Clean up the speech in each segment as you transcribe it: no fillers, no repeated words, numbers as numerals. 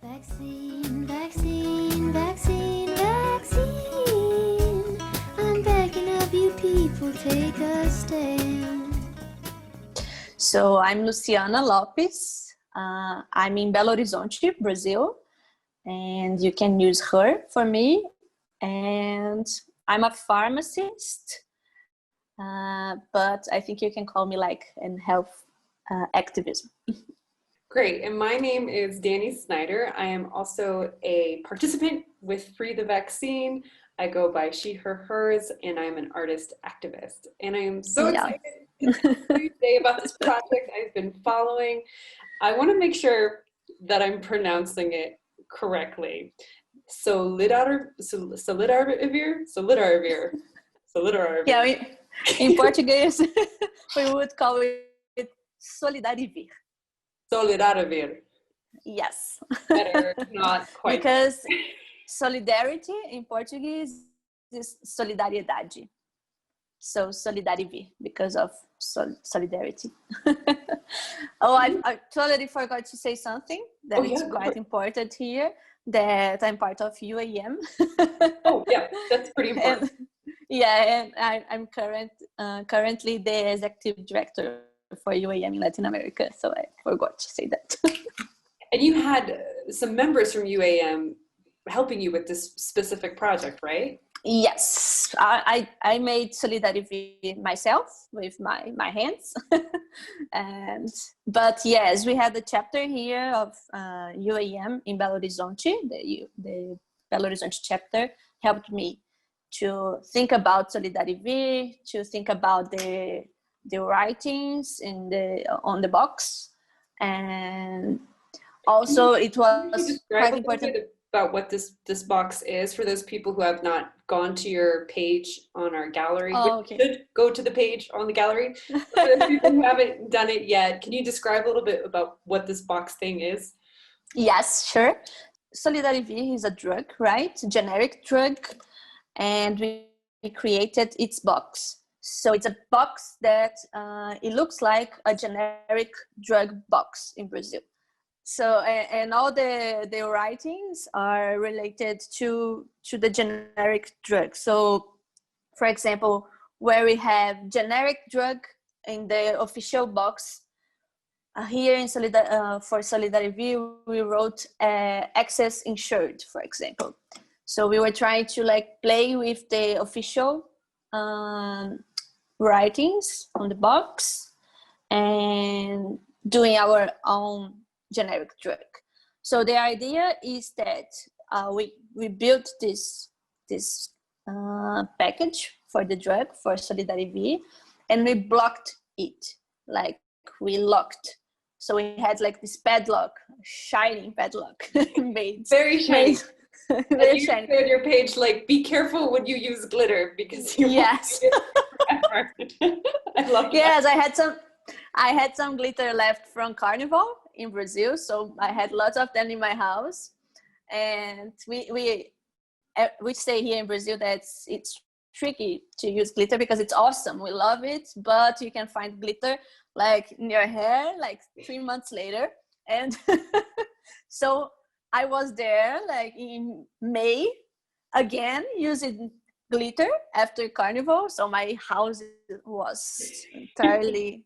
Vaccine, vaccine, vaccine, vaccine. I'm begging of you people, take a stand. So I'm Luciana Lopes. I'm in Belo Horizonte, Brazil, and you can use her for me. And I'm a pharmacist, but I think you can call me like in health activism. Great, and my name is Danny Snyder. I am also a participant with Free the Vaccine. I go by she, her, hers, and I'm an artist activist. And I am so excited to talk to you today about this project I've been following. I want to make sure that I'm pronouncing it correctly. Solidarivir. Yeah, in Portuguese, we would call it Solidarivir. Solidarivir. Yes. Better, not quite. Because solidarity in Portuguese is solidariedade. So Solidarivir, because of solidarity. Oh, I totally forgot to say something that is quite important here, that I'm part of UAM. Oh, yeah, that's pretty important. And I'm currently the executive director for UAM in Latin America, so I forgot to say that. And you had some members from UAM helping you with this specific project, right? Yes, I made Solidarivir myself with my hands. But yes, we had a chapter here of UAM in Belo Horizonte. The Belo Horizonte chapter helped me to think about Solidarivir, to think about the writings on the box, and also it was quite important about what this box is for those people who have not gone to your page on our gallery. Should go to the page on the gallery. For those people who haven't done it yet, can you describe a little bit about what this box thing is? Yes, sure. Solidarivir is a drug, right? Generic drug, and we created its box. So it's a box that it looks like a generic drug box in Brazil. So, and all the writings are related to the generic drug. So, for example, where we have generic drug in the official box, here in for Solidarivir, we wrote access insured, for example. So we were trying to like play with the official writings on the box and doing our own generic drug. So the idea is that we built this package for the drug, for Solidarivir, and we blocked it, like we locked. So we had like this padlock, shining padlock made. Very shiny. Very you shiny. said your page like, be careful when you use glitter because you yes. I love that. Yes, I had some glitter left from Carnival in Brazil, so I had lots of them in my house. And we say here in Brazil that it's tricky to use glitter because it's awesome. We love it, but you can find glitter like in your hair like 3 months later. And so I was there like in May again using glitter after Carnival. So my house was entirely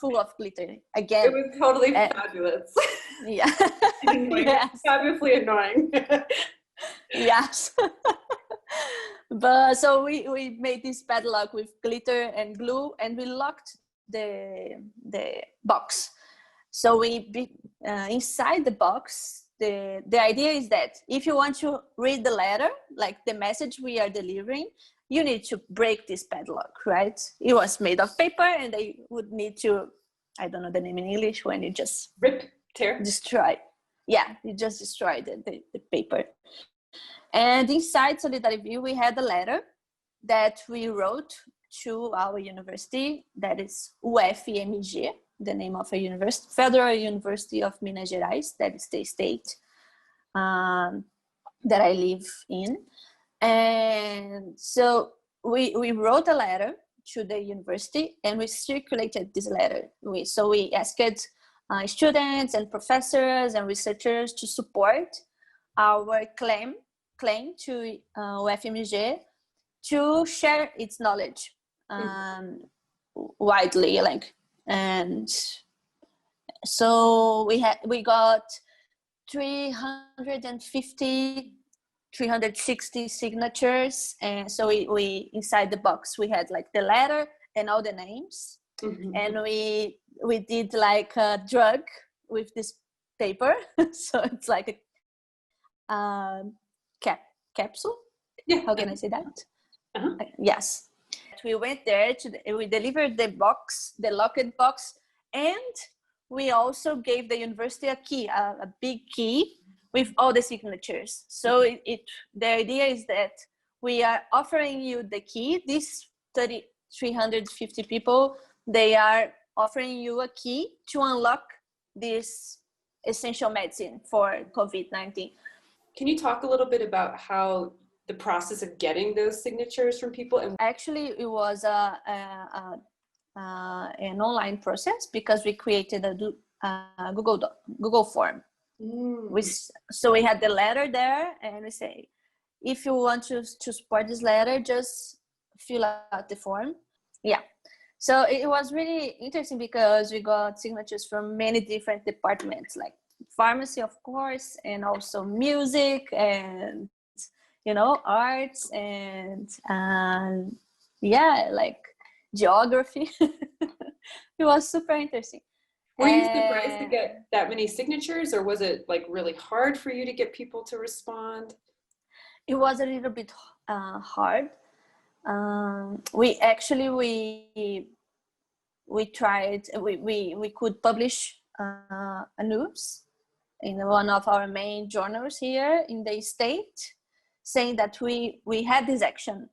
full of glitter again. It was totally fabulous. Yeah. Yes. Fabulously annoying. Yes. But so we made this padlock with glitter and glue, and we locked the box. So we inside the box, the idea is that if you want to read the letter, like the message we are delivering, you need to break this padlock, right? It was made of paper, and they would need to, I don't know the name in English, when you just rip, tear, destroy. Yeah, you just destroy the paper. And inside Solidarivir, we had a letter that we wrote to our university, that is UFMG, the name of a university, Federal University of Minas Gerais, that is the state that I live in. And so we wrote a letter to the university, and we circulated this letter. So we asked students and professors and researchers to support our claim to UFMG to share its knowledge widely, like, and so we got 360 signatures, and so we inside the box we had like the letter and all the names, and we did like a drug with this paper. So it's like a capsule. Yeah. How can I say that? Yes. We went there we delivered the box, the locked box, and we also gave the university a key, a big key with all the signatures. So the idea is that we are offering you the key. These 350 people, they are offering you a key to unlock this essential medicine for COVID-19. Can you talk a little bit about how the process of getting those signatures from people? And actually, it was an online process because we created a Google form. So we had the letter there, and we say, if you want to support this letter, just fill out the form. Yeah. So it was really interesting because we got signatures from many different departments, like pharmacy, of course, and also music and, arts and like geography. It was super interesting. Were you surprised to get that many signatures, or was it like really hard for you to get people to respond? It was a little bit hard. We tried, we could publish a news in one of our main journals here in the state, saying that we had this action,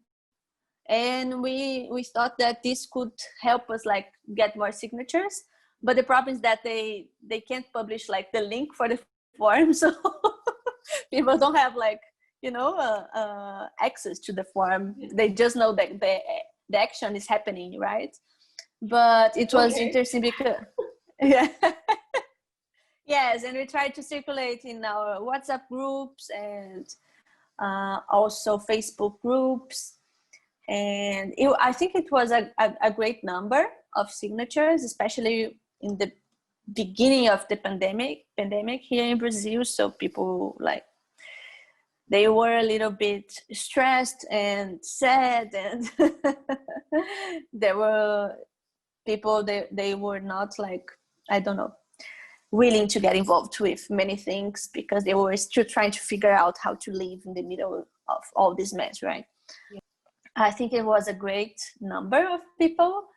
and we thought that this could help us like get more signatures. But the problem is that they can't publish like the link for the form, so people don't have like access to the form. They just know that the action is happening, right? But it was interesting because yes, and we tried to circulate in our WhatsApp groups and also Facebook groups, and I think it was a great number of signatures, especially in the beginning of the pandemic here in Brazil. So people they were a little bit stressed and sad, and there were people they were not willing to get involved with many things because they were still trying to figure out how to live in the middle of all this mess, right? Yeah. I think it was a great number of people,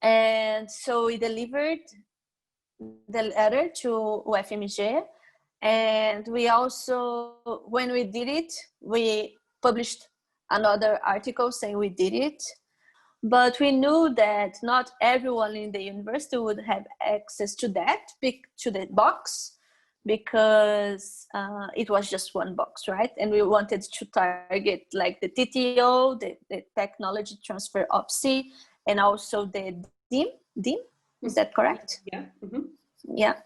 and so we delivered the letter to UFMG, and we also, when we did it, we published another article saying we did it. But we knew that not everyone in the university would have access to to the box, because it was just one box, right? And we wanted to target like the TTO, the Technology Transfer Office, and also the DIM. Is that correct? Yeah. Yeah.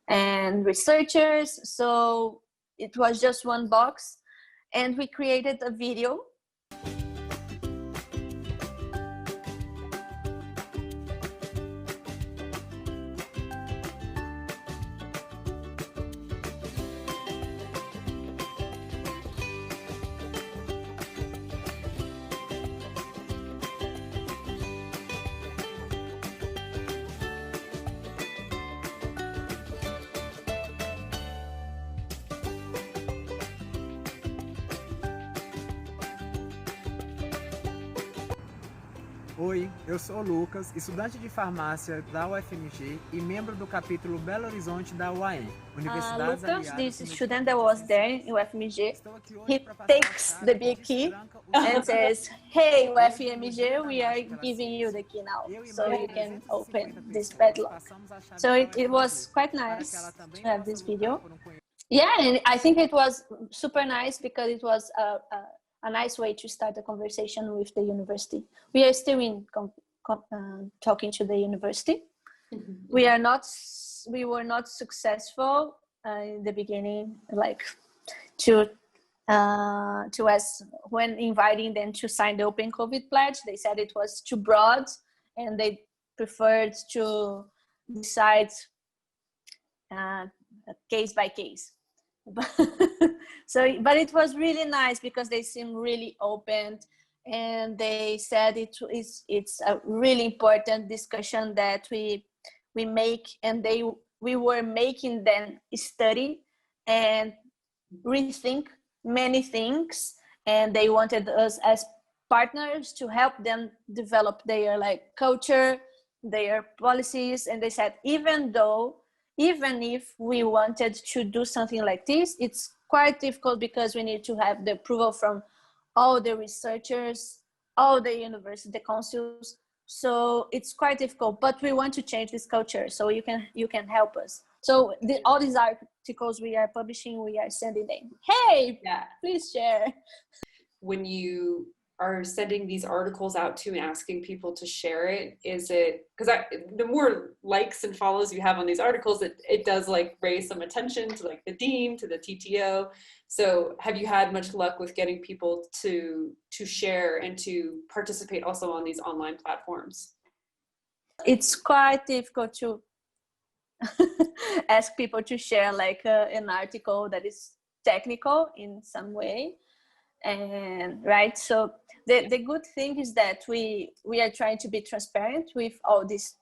And researchers. So it was just one box, and we created a video. Oi, eu sou o Lucas, estudante de farmácia da UFMG e membro do capítulo Belo Horizonte da UAM, Universidades Lucas, this student that was there in UFMG, he takes the big key and says, "Hey, UFMG, we are giving you the key now, so you can open this padlock." So it was quite nice to have this video. Yeah, and I think it was super nice because it was a nice way to start a conversation with the university. We are still in talking to the university. We are not we were not successful in the beginning, like to us when inviting them to sign the Open COVID pledge. They said it was too broad, and they preferred to decide case by case. But it was really nice because they seemed really open, and they said it's a really important discussion that we make, and we were making them study and rethink many things, and they wanted us as partners to help them develop their like culture, their policies. And they said even if we wanted to do something like this, it's quite difficult because we need to have the approval from all the researchers, all the university, the councils. So it's quite difficult, but we want to change this culture. So you can help us. So all these articles we are publishing, we are sending them. Hey, Yeah. please share. When you are sending these articles out to and asking people to share it, is it, because the more likes and follows you have on these articles, it does like raise some attention to like the dean, to the TTO. So have you had much luck with getting people to share and to participate also on these online platforms? It's quite difficult to ask people to share like an article that is technical in some way. And right, so the good thing is that we are trying to be transparent with all these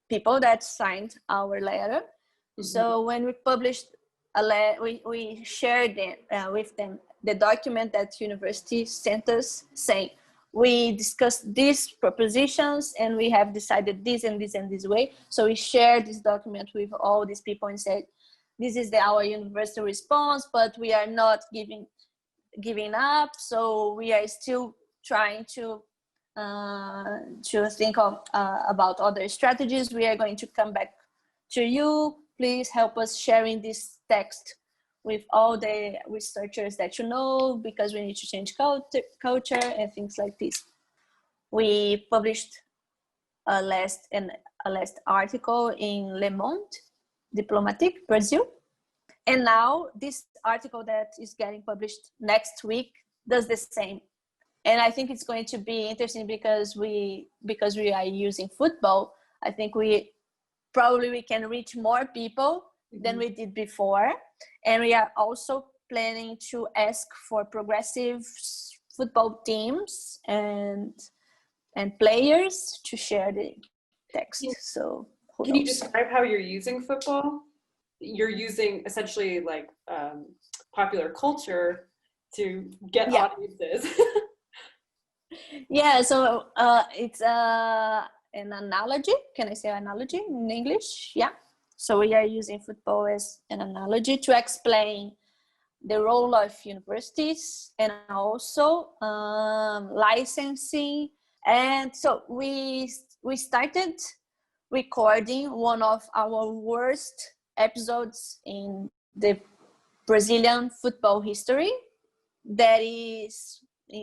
people that signed our letter. Mm-hmm. So when we published a letter, we shared with them the document that university sent us saying we discussed these propositions and we have decided this and this and this way. So we shared this document with all these people and said this is our university response, but we are not giving up, so we are still trying to think of about other strategies. We are going to come back to you. Please help us sharing this text with all the researchers that you know, because we need to change culture and things like this. We published a last article in Le Monde Diplomatique, Brazil. And now this article that is getting published next week does the same. And I think it's going to be interesting because we are using football. I think we can reach more people than we did before. And we are also planning to ask for progressive football teams and players to share the text. So can you describe how you're using football? You're using essentially like popular culture to get audiences. Yeah, so it's an analogy. Can I say analogy in English? Yeah. So we are using football as an analogy to explain the role of universities and also licensing. And so we started recording one of our worst episodes in the Brazilian football history. That is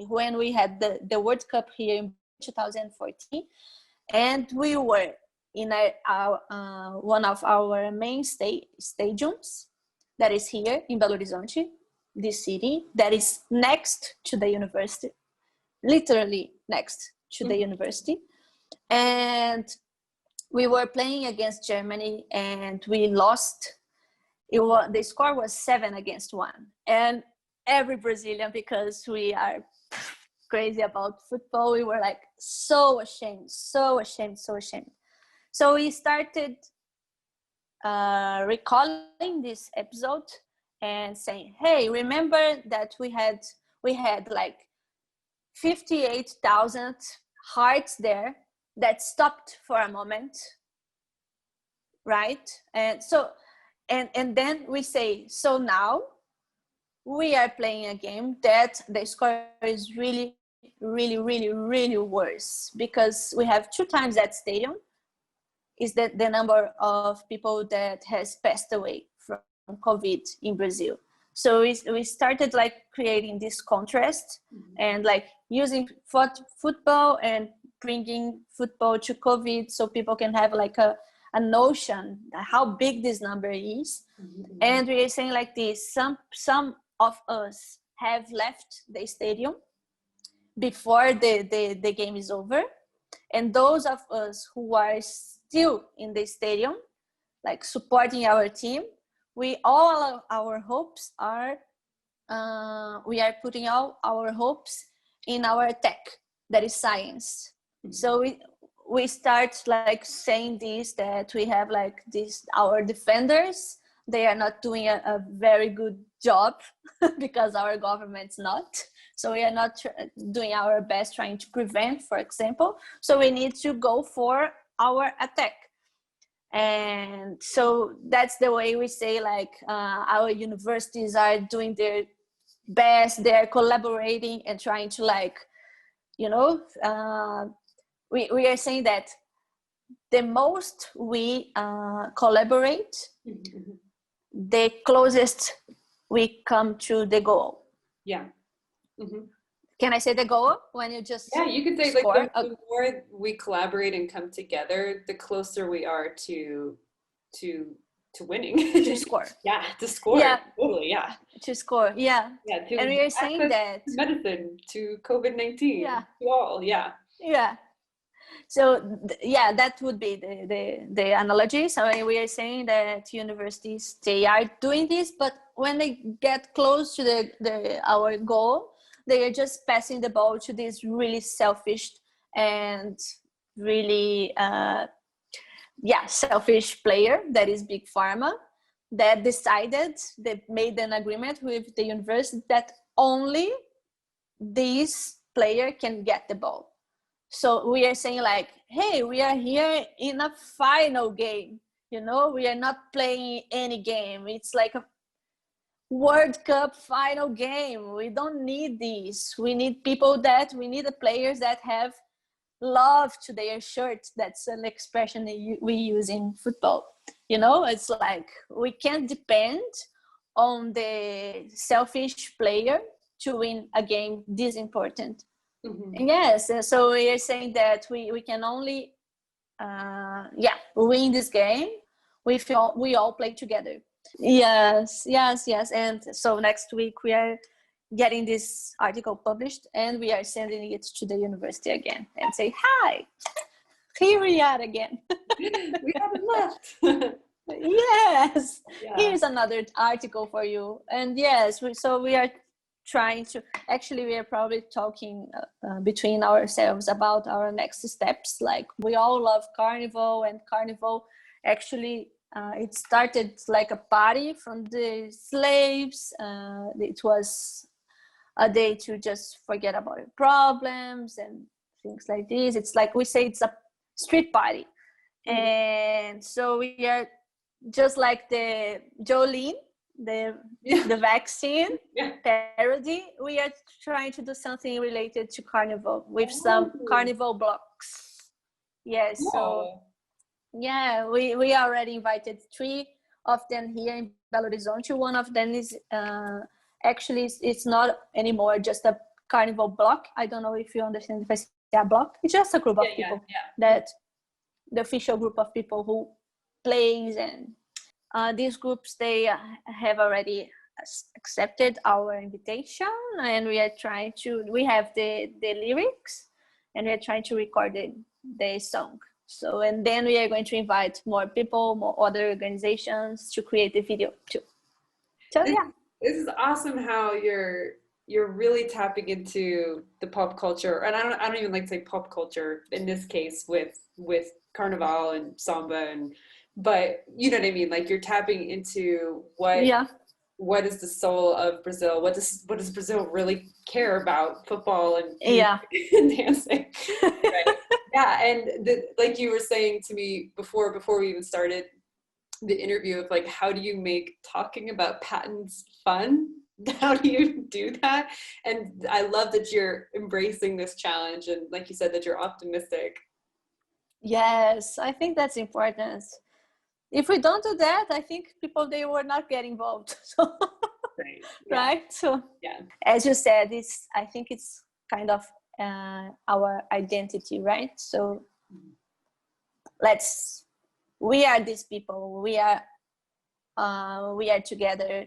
when we had the World Cup here in 2014, and we were in one of our main stadiums that is here in Belo Horizonte, this city that is next to the university, literally next to the university. And we were playing against Germany and we lost. The score was 7-1. And every Brazilian, because we are crazy about football, we were like so ashamed. So we started recalling this episode and saying, hey, remember that we had like 58,000 hearts there that stopped for a moment, right? And so and then we say, so now we are playing a game that the score is really worse, because we have 2 times that stadium is that the number of people that has passed away from COVID in Brazil. So we started like creating this contrast and like using football and bringing football to COVID, so people can have like a a notion how big this number is. And we are saying like this: some of us have left the stadium before the game is over, and those of us who are still in the stadium, like supporting our team, we all our hopes are we are putting all our hopes in our tech, that is science. So we start like saying this, that we have like this, our defenders, they are not doing a very good job because our government's not. So we are not doing our best trying to prevent, for example. So we need to go for our attack. And so that's the way we say like our universities are doing their best, they're collaborating and trying to like, you know, we are saying that the most we collaborate, the closest we come to the goal. Yeah. Can I say the goal when you just you could say score? like the more we collaborate and come together, the closer we are to winning. To score. Yeah, to score. Yeah. Totally. Yeah. To score. Yeah. Yeah. And we are saying that medicine to COVID-19. Yeah. To all. Yeah. Yeah. So that would be the analogy. So we are saying that universities, they are doing this, but when they get close to our goal, they are just passing the ball to this really selfish and really selfish player, that is Big Pharma, that decided, they made an agreement with the university that only this player can get the ball. So we are saying like, hey, we are here in a final game, you know, we are not playing any game. It's like a World Cup final game. We don't need this. We need the players that have love to their shirt. That's an expression that we use in football. You know, it's like we can't depend on the selfish player to win a game this important. Yes, so we are saying that we can only win this game if we all play together. Yes. And so next week we are getting this article published and we are sending it to the university again and say, hi, here we are again. We haven't left. Yes. Yeah. Here's another article for you. And yes, we are trying to, actually we are probably talking between ourselves about our next steps. Like we all love Carnival, and Carnival actually it started like a party from the slaves. It was a day to just forget about your problems and things like this. It's like we say it's a street party. And so we are just like the Jolene, the vaccine parody. We are trying to do something related to Carnival with some Carnival blocks. Yes. So yeah, we already invited 3 of them here in Belo Horizonte. One of them is actually it's not anymore just a Carnival block. I don't know if you understand if I say a block. It's just a group of people that the official group of people who plays, and these groups, they have already accepted our invitation, and we are trying to, we have the lyrics and we are trying to record the song. So, and then we are going to invite more people, more other organizations to create the video too. So this is awesome how you're really tapping into the pop culture, and I don't even like to say pop culture in this case with Carnival and samba, but you know what I mean, like you're tapping into what is the soul of Brazil, what does Brazil really care about, football and and dancing. Right? And like you were saying to me before we even started the interview, of like, how do you make talking about patents fun? How do you do that? And I love that you're embracing this challenge, and like you said, that you're optimistic. Yes, I think that's important. If we don't do that, I think people, they will not get involved. So, right? So as you said, I think it's kind of our identity, right? So let's we are these people. We are together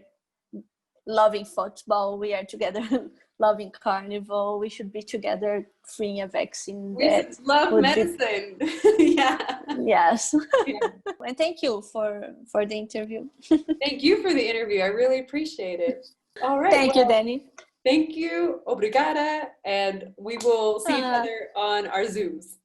loving football. We are together loving carnival. We should be together freeing a vaccine. We That love would medicine. Yeah. Yes. Yeah. And thank you for the interview. Thank you for the interview. I really appreciate it. All right. Thank you, well, Danny. Thank you. Obrigada. And we will see each other on our Zooms.